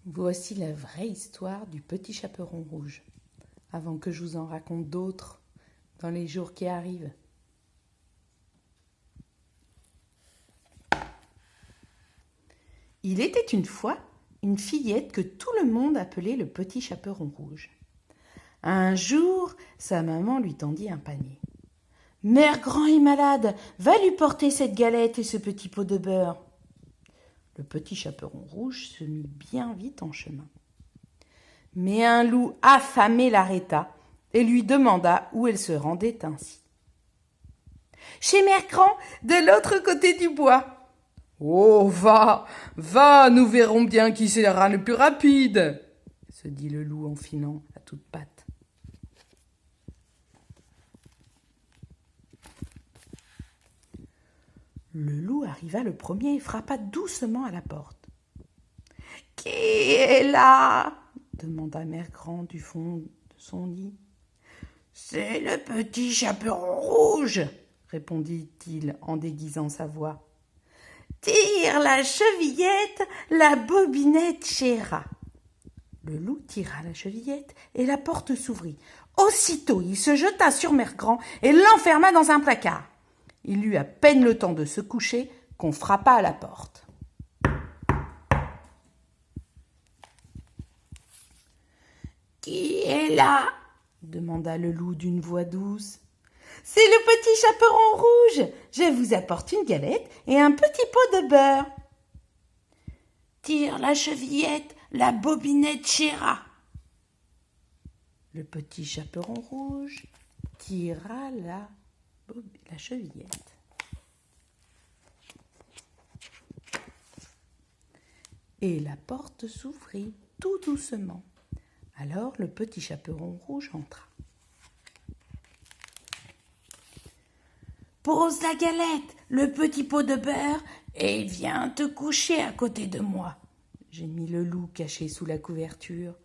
Voici la vraie histoire du petit chaperon rouge, avant que je vous en raconte d'autres dans les jours qui arrivent. Il était une fois une fillette que tout le monde appelait le petit chaperon rouge. Un jour, sa maman lui tendit un panier. « Mère Grand est malade, va lui porter cette galette et ce petit pot de beurre. » Le petit chaperon rouge se mit bien vite en chemin. Mais un loup affamé l'arrêta et lui demanda où elle se rendait ainsi. « Chez Mère Grand, de l'autre côté du bois. »« Oh, va, nous verrons bien qui sera le plus rapide, » se dit le loup en filant à toutes pattes. Le loup arriva le premier et frappa doucement à la porte. « Qui est là ?» demanda Mère Grand du fond de son lit. « C'est le petit chaperon rouge !» répondit-il en déguisant sa voix. « Tire la chevillette, la bobinette chéra. » Le loup tira la chevillette et la porte s'ouvrit. Aussitôt, il se jeta sur Mère Grand et l'enferma dans un placard. Il eut à peine le temps de se coucher qu'on frappa à la porte. « Qui est là ?» demanda le loup d'une voix douce. « C'est le petit chaperon rouge. Je vous apporte une galette et un petit pot de beurre. »« Tire la chevillette, la bobinette chéra. » Le petit chaperon rouge tira la chevillette. Et la porte s'ouvrit tout doucement. Alors le petit chaperon rouge entra. « Pose la galette, le petit pot de beurre et viens te coucher à côté de moi, » gémit le loup caché sous la couverture.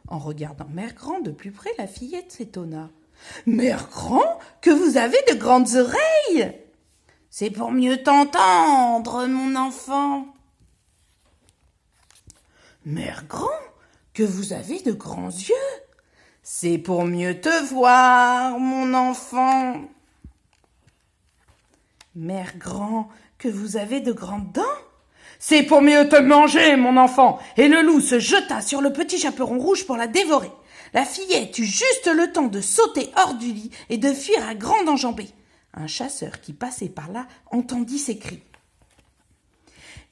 En regardant Mère Grand de plus près, la fillette s'étonna. « Mère Grand, que vous avez de grandes oreilles !»« C'est pour mieux t'entendre, mon enfant. »« Mère Grand, que vous avez de grands yeux !»« C'est pour mieux te voir, mon enfant. »« Mère Grand, que vous avez de grandes dents !»« C'est pour mieux te manger, mon enfant. » Et le loup se jeta sur le petit chaperon rouge pour la dévorer. La fillette eut juste le temps de sauter hors du lit et de fuir à grande enjambée. Un chasseur qui passait par là entendit ses cris.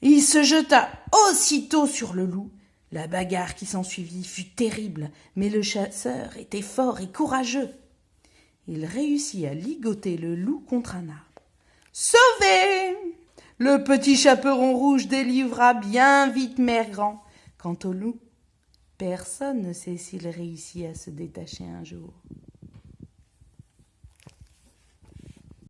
Il se jeta aussitôt sur le loup. La bagarre qui s'ensuivit fut terrible, mais le chasseur était fort et courageux. Il réussit à ligoter le loup contre un arbre. Sauvé! Le petit chaperon rouge délivra bien vite Mère Grand. Quant au loup, personne ne sait s'il réussit à se détacher un jour.